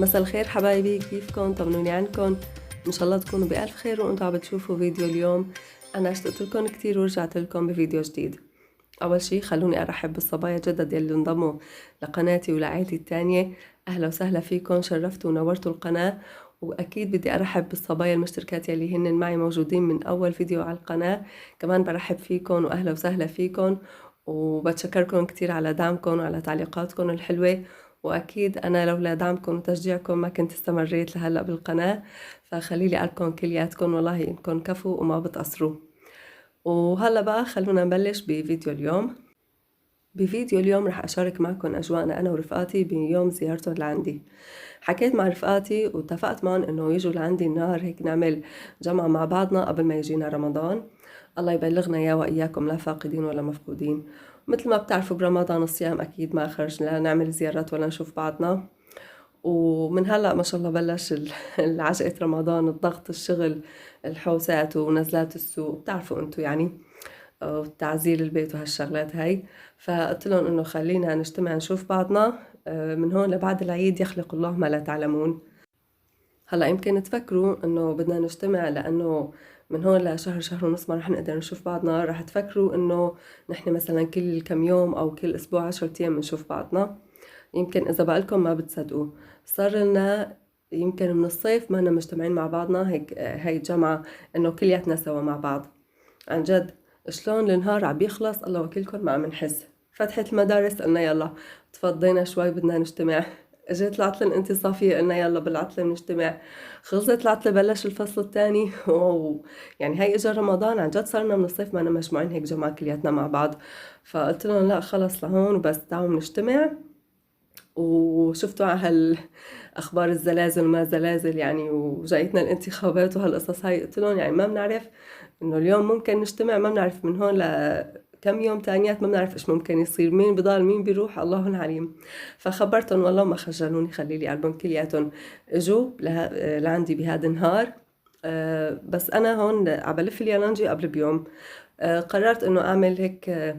مساء الخير حبايبي، كيفكن؟ طمنوني عنكن. ان شاء الله تكونوا بألف خير وانتوا عم بتشوفوا فيديو اليوم. انا اشتقت لكم كتير ورجعت لكم بفيديو جديد. اول شي خلوني ارحب بالصبايا جدد يلي انضموا لقناتي ولعائلتي التانية. اهلا وسهلا فيكم، شرفتوا ونورتوا القناة. واكيد بدي ارحب بالصبايا المشتركات يلي هن معي موجودين من اول فيديو على القناة. كمان برحب فيكم واهلا وسهلا فيكم، وبتشكركم كتير على دعمكم وعلى تعليقاتكم الحلوة. واكيد انا لولا دعمكم وتشجيعكم ما كنت استمريت لهلا بالقناة. فخليلي أقولكم كلياتكم والله انكم كفو وما بتقصروا. وهلا بقى خلونا نبلش بفيديو اليوم. بفيديو اليوم رح أشارك معكم أجواءنا أنا ورفقاتي بيوم زيارتهم لعندي. حكيت مع رفقاتي واتفقت معهم إنه يجوا لعندي النهار هيك نعمل جمعة مع بعضنا قبل ما يجينا رمضان. الله يبلغنا يا وإياكم لا فاقدين ولا مفقودين. مثل ما بتعرفوا برمضان الصيام أكيد ما خرج لا نعمل زيارات ولا نشوف بعضنا. ومن هلأ ما شاء الله بلش العجقة رمضان، الضغط، الشغل، الحوسات ونزلات السوق، بتعرفوا انتو يعني، وتعزيل البيت وهالشغلات هاي. فقلت لهم انه خلينا نجتمع نشوف بعضنا من هون لبعد العيد يخلق الله ما لا تعلمون. هلا يمكن تفكروا انه بدنا نجتمع لانه من هون لشهر شهر ونص ما رح نقدر نشوف بعضنا، رح تفكروا انه نحن مثلا كل كم يوم او كل اسبوع 10 ايام بنشوف بعضنا. يمكن اذا بقالكم ما بتصدقوا، صار لنا يمكن من الصيف ما مجتمعين مع بعضنا هيك هاي الجمعة، انه كلياتنا سوا مع بعض. عن جد شلون النهار عم بيخلص الله وكلكم ما عم نحس. فتحت المدارس قلنا يلا تفضينا شوي بدنا نجتمع. اجت العطلة الانتصافية قلنا يلا بالعطلة نجتمع. خلصت العطلة بلش الفصل الثاني يعني هاي اجى رمضان، عن جد صرنا من الصيف ما مجموعين هيك جمعة كلياتنا مع بعض. فقلت لهم لا خلص لهون وبس تعالوا نجتمع. وشفتوا على هالأخبار الزلازل وما زلازل يعني، وجايتنا الانتخابات وهالقصص هاي، قلت لهم يعني ما بنعرف إنه اليوم ممكن نجتمع، ما بنعرف من هون لكم يوم تانيات ما بنعرف إيش ممكن يصير، مين بضل مين بيروح الله العليم. فخبرتهم والله ما خجلوني، خليلي قلبهم كلياتهم اجوا لعندي بهذا النهار. بس أنا هون عبلف اليالنجي قبل بيوم. قررت إنه أعمل هيك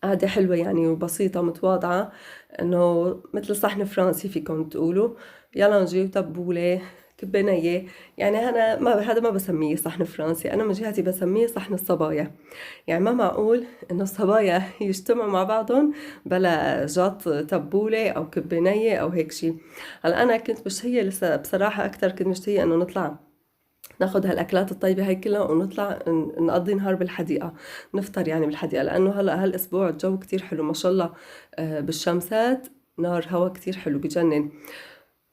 قعدة حلوة يعني وبسيطة متواضعة، انه مثل صحن فرنسي فيكم تقولوا، يالانجي وتبولة كبنية. يعني أنا ما هذا ما بسميه صحن فرنسي، أنا من جهتي بسميه صحن الصبايا. يعني ما معقول إنه الصبايا يجتمعوا مع بعضهم بلا جات تبولة أو كبنية أو هيك شي. هلا أنا كنت مشتهية لسه بصراحة، أكتر كنت مشتهية إنه نطلع ناخد هالأكلات الطيبة هاي كلها ونطلع نقضي نهار بالحديقة، نفطر يعني بالحديقة، لأنه هلأ هالأسبوع الجو كتير حلو ما شاء الله. بالشمسات نار هوا كتير حلو بجنن.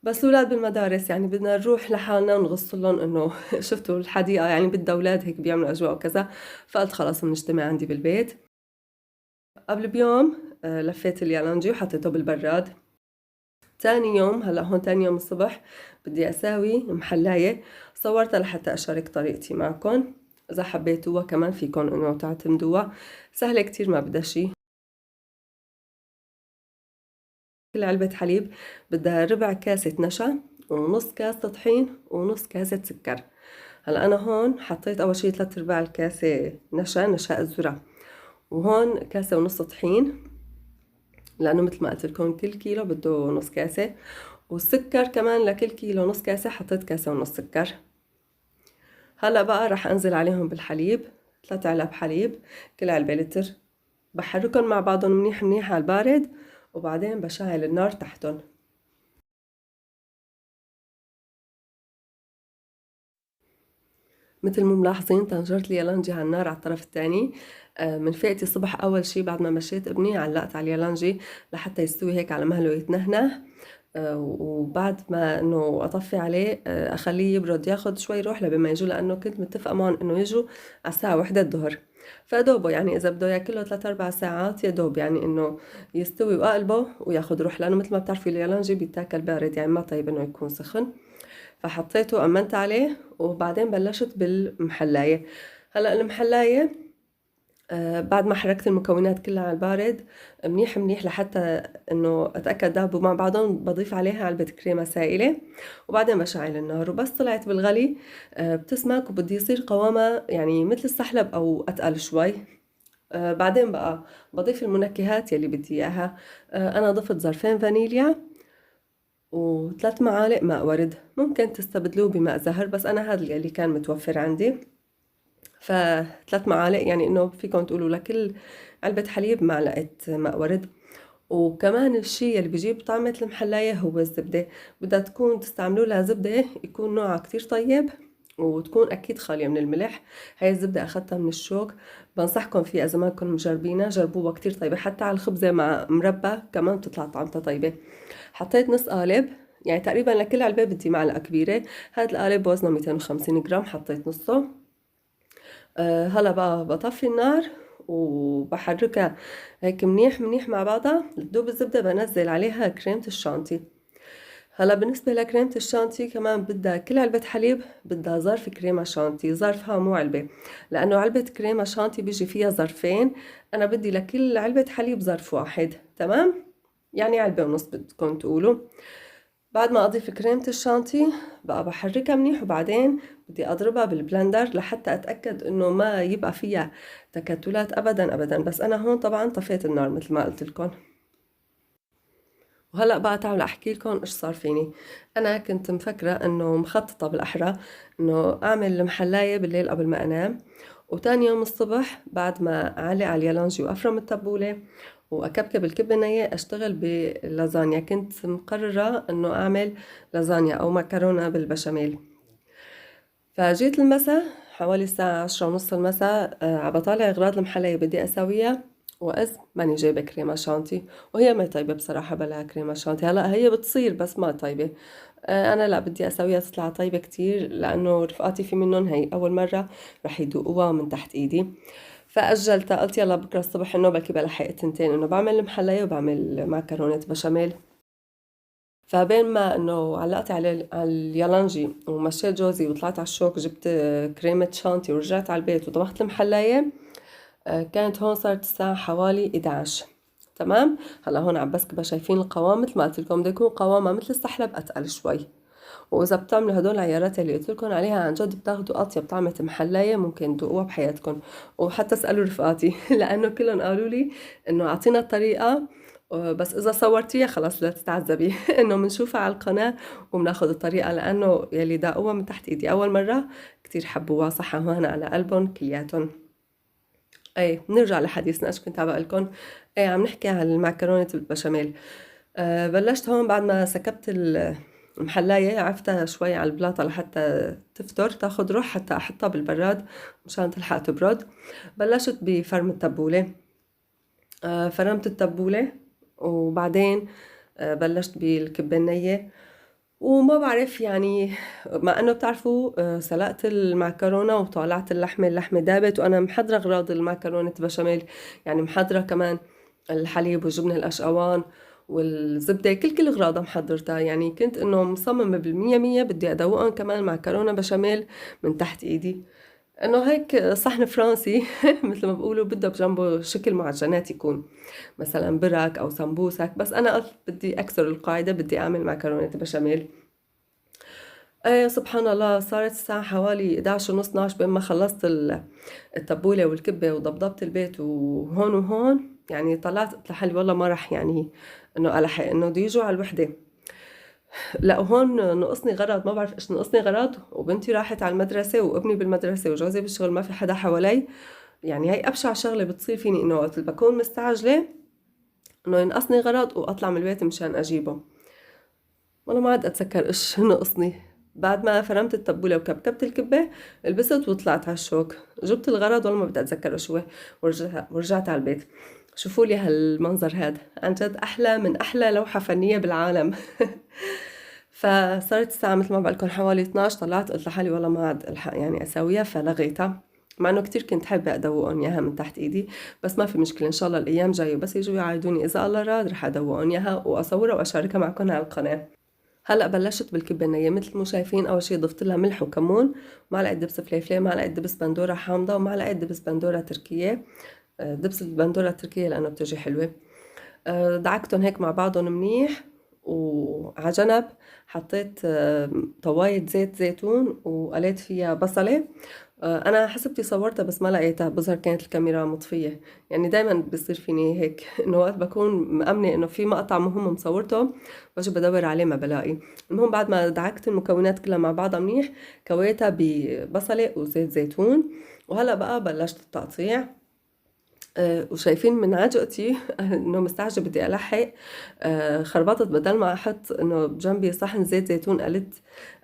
بس الأولاد بالمدارس يعني بدنا نروح لحالنا ونغص لهم إنه شفتوا الحديقة يعني بدها أولاد هيك بيعملوا أجواء وكذا. فقلت خلاص بنجتمع عندي بالبيت. قبل بيوم لفيت اليالنجي وحطيته بالبراد. تاني يوم هلا هون تاني يوم الصبح بدي اساوي محلاية، صورتها لحتى اشارك طريقتي معكم. اذا حبيتوها كمان فيكم انه تعتمدوها، سهلة كتير ما بدها شي. كل علبة حليب بدها ربع كاسة نشا ونص كاسة طحين ونص كاسة سكر. هلا انا هون حطيت اول شي 3/4 الكاسة نشا الذرة، وهون كاسة ونص طحين، لانه مثل ما قلت لكم كل كيلو بده نص كاسة. والسكر كمان لكل كيلو نص كاسة حطيت كاسة ونص سكر. هلا بقى رح انزل عليهم بالحليب، 3 علب حليب، كل علبة لتر. بحركهم مع بعضهم منيح منيح على البارد، وبعدين بشعل النار تحتهم. مثل ما ملاحظين طنجرت اليالنجي على النار على الطرف الثاني. من فيقتي الصبح اول شي بعد ما مشيت ابني علقت على اليالنجي لحتى يستوي هيك على مهله ويتنهنه. وبعد ما انه اطفي عليه اخليه يبرد ياخد شوي روح لبما يجوا، لانه كنت متفقه معهم انه يجوا على الساعه 1 الظهر. فدوبه يعني اذا بده ياكله 3-4 ساعات يا دوب يعني انه يستوي واقلبه وياخد روح، لانه مثل ما بتعرفي اليالنجي بيتاكل بارد يعني ما طيب انه يكون سخن. فحطيته أمنت عليه وبعدين بلشت بالمحلاية. هلأ المحلاية بعد ما حركت المكونات كلها على البارد منيح منيح لحتى انه اتاكد ذابوا مع بعضهم، بضيف عليها علبه كريمه سائله وبعدين بشعل النار. وبس طلعت بالغلي بتسمك وبده يصير قوامها يعني مثل السحلب او اتقل شوي. بعدين بقى بضيف المنكهات يلي بدي اياها. انا ضفت ظرفين فانيليا و3 معالق ماء ورد. ممكن تستبدلوه بماء زهر بس أنا هذا اللي كان متوفر عندي. ف3 معالق يعني إنه فيكم تقولوا لكل علبة حليب معلقة ماء ورد. وكمان الشيء اللي بيجيب طعمة المحلاية هو الزبدة. بدها تكون تستعملوا لها زبدة يكون نوعها كتير طيب وتكون أكيد خالية من الملح. هاي الزبدة أخذتها من الشوك، بنصحكم فيها إذا ما كنتم مجربينها، جربوها كتير طيبة. حتى على الخبزة مع مربى كمان بتطلع طعمتها طيبة. حطيت نص قالب، يعني تقريبا لكل علبة بدي معلقة كبيرة. هذا القالب وزنه 250 جرام، حطيت نصه. هلا بقى بطفي النار وبحركها هيك منيح منيح مع بعضها لتدوب الزبدة. بنزل عليها كريمة الشانتي. هلا بالنسبة لكريمة الشانتي كمان بدها كل علبة حليب بدها ظرف كريمة شانتي، ظرفها مو علبة، لأنه علبة كريمة شانتي بيجي فيها ظرفين. أنا بدي لكل علبة حليب ظرف واحد، تمام؟ يعني علبة ونص بدكم تقولوا. بعد ما أضيف كريمة الشانتي بقى بحركها منيح، وبعدين بدي أضربها بالبلندر لحتى أتأكد إنه ما يبقى فيها تكتلات أبدا أبدا. بس أنا هون طبعا طفيت النار مثل ما قلت لكم. وهلأ بقى تعالوا أحكي لكم إيش صار فيني. أنا كنت مفكرة إنه مخططة بالأحرى إنه أعمل محلاية بالليل قبل ما أنام، وتاني يوم الصبح بعد ما أعلق على اليالانجي وأفرم التبولة وأكبكب الكبة النية أشتغل باللازانيا. كنت مقررة إنه أعمل لازانيا أو مكرونة بالبشاميل. فجيت المساء حوالي الساعة 10:30 المساء، عبطالع أغراض المحلاية بدي أسويها، وإذ ماني جايبة كريمة شانتي. وهي ما طيبة بصراحة بلا كريمة شانتي. هلأ هي بتصير بس ما طيبة. أنا لا بدي أسويها تطلع طيبة كتير، لأنه رفقاتي في منهم هي أول مرة رح يدوقوها من تحت إيدي. فأجلتها، قلت يلا بكرة الصبح إنه بلكي بلحق تنتين إنه بعمل المحلاية وبعمل معكرونة بشاميل. فبين ما انه علقت على اليالانجي ومشيت جوزي وطلعت على الشوك جبت كريمة شانتي ورجعت على البيت وطبخت المحلاية، كانت هون صارت الساعة حوالي 11. تمام. هلا هون عم بسكبها، شايفين القوام مثل ما قلت لكم بده يكون قوامها مثل السحلب اتقل شوي. واذا بتعملوا هدول العيارات اللي قلت لكم عليها عن جد بتاخذوا اطيب طعمة محلاية ممكن تدوقوها بحياتكم. وحتى اسالوا رفقاتي لانه كلهم قالوا لي انه اعطينا الطريقة، بس اذا صورتيها خلاص لا تتعذبي انه بنشوفها على القناة وبناخذ الطريقة، لانه يلي داقوها من تحت ايدي اول مرة كتير حبوها. صحة هنا على قلبهم كلياتهم. اي بنرجع لحديثنا، ايش كنت عم بقول لكم؟ اي عم نحكي عن المعكرونة بالبشاميل. بلشت هون بعد ما سكبت المحلاية، عفتها شوي على البلاطة لحتى تفتر تاخد روح حتى احطها بالبراد مشان تلحق تبرد. بلشت بفرم التبولة. فرمت التبولة وبعدين بلشت بالكبة النية. وما بعرف يعني، مع انه بتعرفوا سلقت المعكرونة وطالعت اللحمة دابت، وانا محضرة اغراض المعكرونة بشاميل. يعني محضرة كمان الحليب والجبنة القشقوان والزبدة، كل اغراضها محضرتها. يعني كنت انه مصممة بالمية بدي ادوقهم كمان معكرونة بشاميل من تحت ايدي. انه هيك صحن فرنسي مثل ما بقولوا بده بجنبه شكل معجنات يكون مثلا برك او سمبوسك. بس انا قلت بدي اكسر القاعدة، بدي اعمل معكرونة بشاميل. ايه سبحان الله، صارت الساعة حوالي 11 ونص 12 بين ما خلصت التبولة والكبة وضبضبت البيت وهون وهون. يعني طلعت قلت لحالي والله ما رح يعني انه الحق انه بده يجوا على الوحدة. لا وهون نقصني غرض، ما بعرف ايش نقصني غرض، وبنتي راحت على المدرسة وابني بالمدرسة وجوزي بالشغل، ما في حدا حوالي. يعني هي ابشع شغلة بتصير فيني، انه وقت اللي بكون مستعجلة انه ينقصني غرض واطلع من البيت مشان اجيبه. والله ما عاد اتذكر ايش نقصني. بعد ما فرمت التبولة وكبكبت الكبة لبست وطلعت على الشوك، جبت الغرض والله ما بدي اتذكر شو هو. ورجعت على البيت. شوفوا لي هالمنظر هذا، عن جد احلى من احلى لوحة فنية بالعالم. فصارت الساعة مثل ما بقول لكم حوالي 12، طلعت قلت لحالي والله ما عاد الحق يعني اسويها فلغيتها. مع انه كتير كنت حابة ادوقهم اياها من تحت ايدي، بس ما في مشكلة ان شاء الله الايام جاية بس يجوا يعايدوني اذا الله راد رح ادوقهم اياها واصورها واشاركها معكم على القناة. هلا بلشت بالكبه النيه مثل ما شايفين. اول شي ضفت لها ملح وكمون، معلقه دبس فليفله، معلقه دبس بندوره حامضه، ومعلقه دبس بندوره تركيه. دبس البندوره التركيه لانه بتجي حلوه. دعكتهم هيك مع بعضهم منيح، وعلى جنب حطيت طواية زيت زيتون وقليت فيها بصلة. أنا حسبتي صورتها بس ما لقيتها، بظهر كانت الكاميرا مطفية. يعني دايما بصير فيني هيك إنه وقت بكون مأمنة إنه في مقطع مهم مصورته باجي بدور عليه ما بلاقي. المهم بعد ما دعكت المكونات كلها مع بعضها منيح كويتها ببصلة وزيت زيتون. وهلأ بقى بلشت التقطيع. وشايفين من عجقتي انه مستعجل بدي الحق. خربطت بدل ما احط انه بجنبي صحن زيت زيتون قلت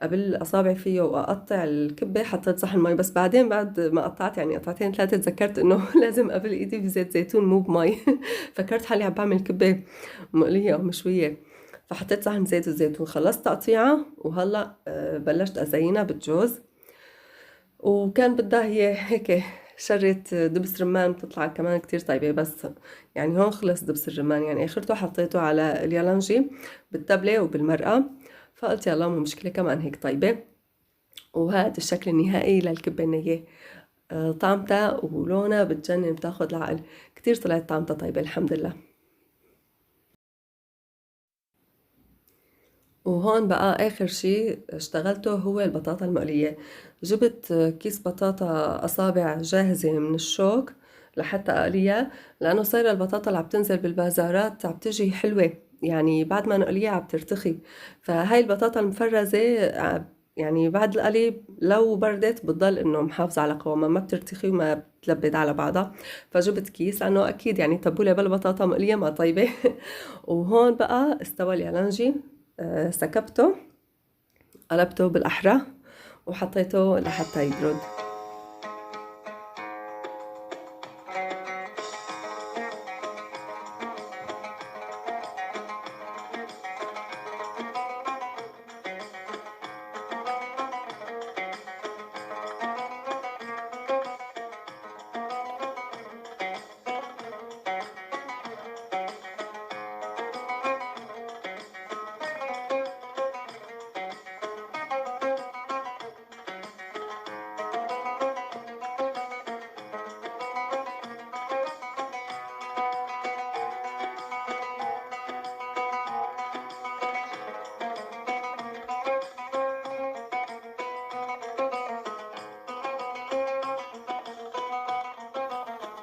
قبل اصابع فيه واقطع الكبه حطيت صحن مي. بس بعدين بعد ما قطعت يعني قطعتين ثلاثه تذكرت انه لازم قبل ايدي بزيت زيتون مو بمي. فكرت حالي عم بعمل كبه مقليه او مشويه. فحطيت صحن زيت الزيتون خلصت تقطيعها وهلا بلشت ازينها بالجوز. وكان بدها هي هيك شرة دبس رمان بتطلع كمان كتير طيبة. بس يعني هون خلص دبس الرمان يعني اخرته حطيته على اليالنجي بالتبلة وبالمرقة. فقلت يلا مو مشكلة كمان هيك طيبة. وهذا الشكل النهائي للكبة النية. طعمتها ولونها بتجنن بتاخد العقل. كتير طلعت طعمتها طيبة الحمد لله. وهون بقى آخر شي اشتغلته هو البطاطا المقلية. جبت كيس بطاطا أصابع جاهزة من الشوك لحتى أقليها، لأنه صايرة البطاطا اللي عم تنزل بالبازارات عم تجي حلوة، يعني بعد ما نقليها عم ترتخي. فهاي البطاطا المفرزة يعني بعد القلي لو بردت بتضل انه محافظة على قوامها ما بترتخي وما بتلبد على بعضها. فجبت كيس لانه اكيد يعني تبولة بالبطاطا مقلية ما طيبة. وهون بقى استوى اليالنجي. سكبته قلبته بالأحرى وحطيته لحتى يبرد.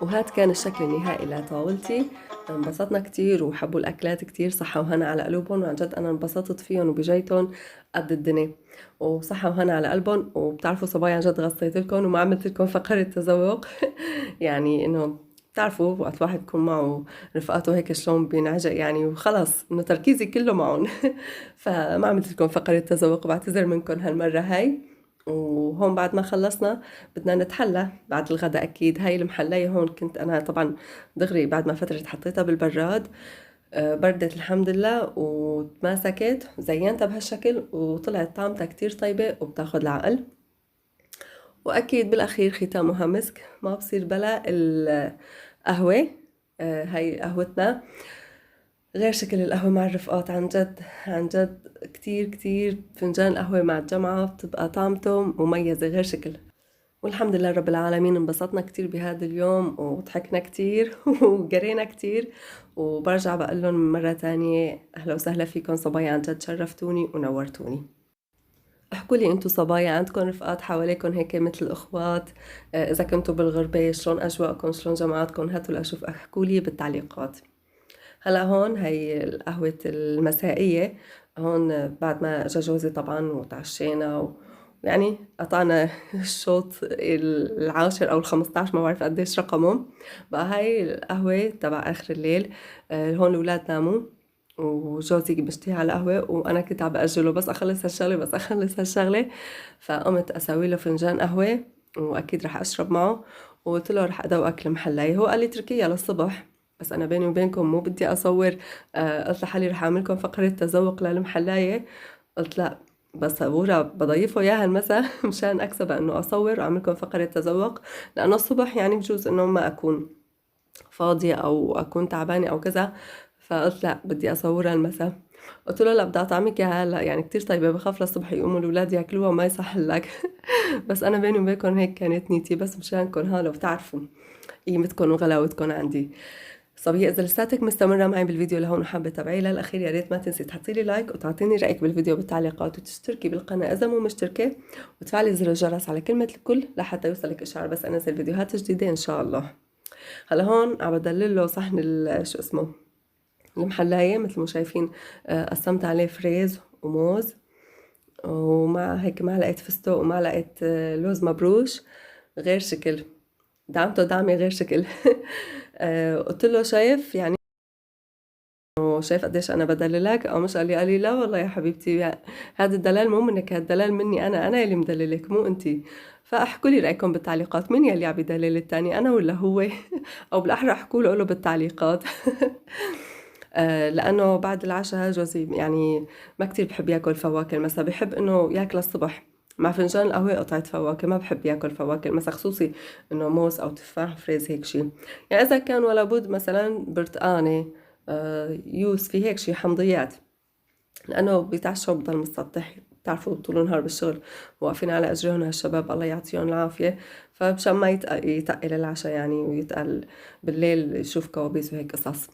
وهذا كان الشكل النهائي لطاولتي. انبسطنا كتير وحبوا الأكلات كتير. صحة وهنا على قلوبهم، وعن جد أنا انبسطت فيهم وبجيتهم قد الدنيا. وصحة وهنا على قلبهم. وبتعرفوا صبايا عن جد غصيت لكم وما عملت لكم فقرة تذوق. يعني إنه بتعرفوا وقت واحد يكون معه رفقاته هيك شلون بينعجق يعني، وخلص إنه تركيزي كله معهم. فما عملت لكم فقرة تذوق، بعتذر منكم هالمرة هاي. وهون بعد ما خلصنا بدنا نتحلى بعد الغداء أكيد. هاي المحلية هون كنت أنا طبعا دغري بعد ما فترة حطيتها بالبراد. بردت الحمد لله وتماسكت زينتها بهالشكل وطلعت طعمتها كتير طيبة وبتاخد العقل. وأكيد بالأخير ختامها مسك ما بصير بلا القهوة. هاي قهوتنا غير شكل القهوة مع الرفقات. عن جد عن جد كتير كتير فنجان قهوة مع الجمعة بتبقى طعمته مميزة غير شكل. والحمد لله رب العالمين انبسطنا كتير بهذا اليوم وضحكنا كتير وقرينا كتير. وبرجع بقول لهم مرة تانية أهلا وسهلا فيكم صبايا، عن جد شرفتوني ونورتوني. احكوا لي انتو صبايا عندكم رفقات حواليكم هيك مثل الاخوات؟ اذا كنتوا بالغربة شلون اجواءكم شلون جماعاتكم؟ هاتوا لاشوف احكوا لي بالتعليقات. هلا هون هي القهوة المسائية. هون بعد ما اجا جوزي طبعا وتعشينا يعني قطعنا الشوط العاشر او ال15 ما بعرف قديش رقمه. بقى هاي القهوة تبع اخر الليل. هون الاولاد ناموا وجوزي بيشتهي على قهوة وانا كنت عم باجله بس اخلص هالشغلة بس اخلص هالشغلة. فقمت اسوي له فنجان قهوة واكيد رح اشرب معه. وقلت له رح ادوق اكل محلاي. هو قال لي تركيا للصبح بس انا بيني وبينكم مو بدي اصور. قلت لحالي رح اعملكم فقرة تذوق للمحلاية. قلت لا بس صبورة بضيفه اياها المساء مشان اكسب انه اصور واعملكم فقرة تذوق. لانه الصبح يعني بجوز انه ما اكون فاضية او اكون تعبانة او كذا. فقلت لا بدي اصورها المساء. قلت له لا بدي اطعمك اياها هلا يعني كتير طيبة بخاف للصبح يقوموا الاولاد ياكلوها وما يصح لك. بس انا بيني وبينكم هيك كانت نيتي بس مشانكم هلا وتعرفوا قيمتكم وغلاوتكم عندي. صبية إذا لساتك مستمرة معي بالفيديو لهون وحابة تتابعيه للأخير، يا ريت ما تنسي تحطي لي لايك وتعطيني رأيك بالفيديو بالتعليقات، وتشتركي بالقناة إذا مو مشتركة، وتفعلي زر الجرس على كلمة الكل لحتى يوصلك إشعار بس أنزل فيديوهات جديدة إن شاء الله. هلا هون عم بدلل له صحن شو اسمه المحلاية مثل ما شايفين. قسمت عليه فريز وموز، ومع هيك معلقة فستق ومعلقة لوز مبروش غير شكل، دعمته دعمة غير شكل. قلت له شايف يعني شايف قديش انا بدللك او مش؟ قال لي لا والله يا حبيبتي، هذا الدلال مو منك، هذا الدلال مني، انا اللي مدللك مو انتي. فاحكوا لي رايكم بالتعليقات، مين يلي عم يدلل التاني، انا ولا هو؟ او بالاحرى احكوا له بالتعليقات. لانه بعد العشاء جوزي يعني ما كتير بحب ياكل فواكه المسا، بحب انه ياكل الصبح مع فنجان القهوة قطعة فواكه، ما بحب ياكل فواكه المسا، خصوصي انه موز او تفاح فريز هيك شي. يعني اذا كان ولا بد مثلا برتقانة، يوسفي هيك شي حمضيات، لانه بيتعشوا بضل متسطح، بتعرفوا طول النهار بالشغل واقفين على اجرهم هالشباب الله يعطيهم العافية، فمشان ما يتقل العشاء يعني، ويتقل بالليل يشوف كوابيس وهيك قصص.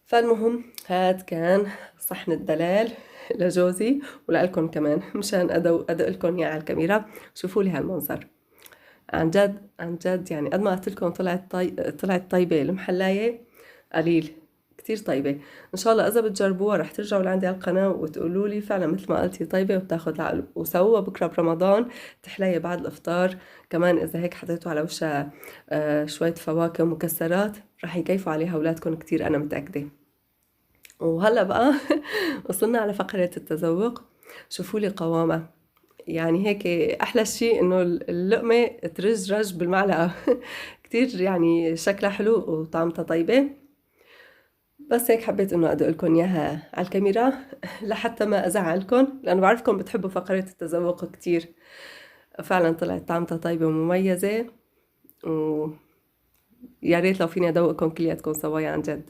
فالمهم هاد كان صحن الدلال لجوزي ولألكم كمان، مشان أدق لكم إياه على الكاميرا. شوفوا لي هالمنظر، عن جد عن جد يعني قد ما قلت لكم طلعت طيبة المحلاية قليل، كتير طيبة. إن شاء الله إذا بتجربوها رح ترجعوا لعندي على القناة وتقولوا لي فعلا مثل ما قلتي طيبة وبتاخد العقل. وسووها بكرة برمضان تحلية بعد الإفطار كمان، إذا هيك حطيتوا على وشها شوية فواكه ومكسرات رح يكيفوا عليها أولادكم كتير، أنا متأكدة. وهلا بقى وصلنا على فقرة التذوق. شوفوا لي قوامة، يعني هيك احلى شيء انه اللقمة ترج بالمعلقة. كتير يعني شكلها حلو وطعمتها طيبة. بس هيك حبيت انه ادق لكم اياها على الكاميرا لحتى ما ازعلكم، لانه بعرفكم بتحبوا فقرة التذوق كتير. فعلا طلعت طعمتها طيبة ومميزة، ويا ريت لو فيني ادوقكم كلياتكم صوايا عن جد.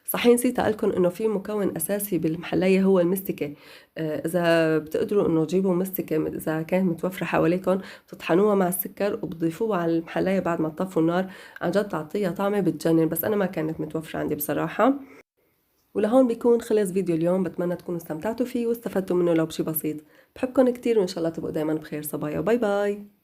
صحيح نسيت أقولكم إنه في مكون أساسي بالمحلية هو المستكة. إذا بتقدروا إنه تجيبوا مستكة إذا كانت متوفرة حواليكم، بتطحنوها مع السكر وبتضيفوها على المحلية بعد ما تطفوا النار، عن جد تعطيها طعمة بتجنن، بس أنا ما كانت متوفرة عندي بصراحة. ولهون بيكون خلص فيديو اليوم، بتمنى تكونوا استمتعتوا فيه واستفدتوا منه لو بشي بسيط. بحبكم كتير وإن شاء الله تبقوا دايما بخير صبايا، باي باي.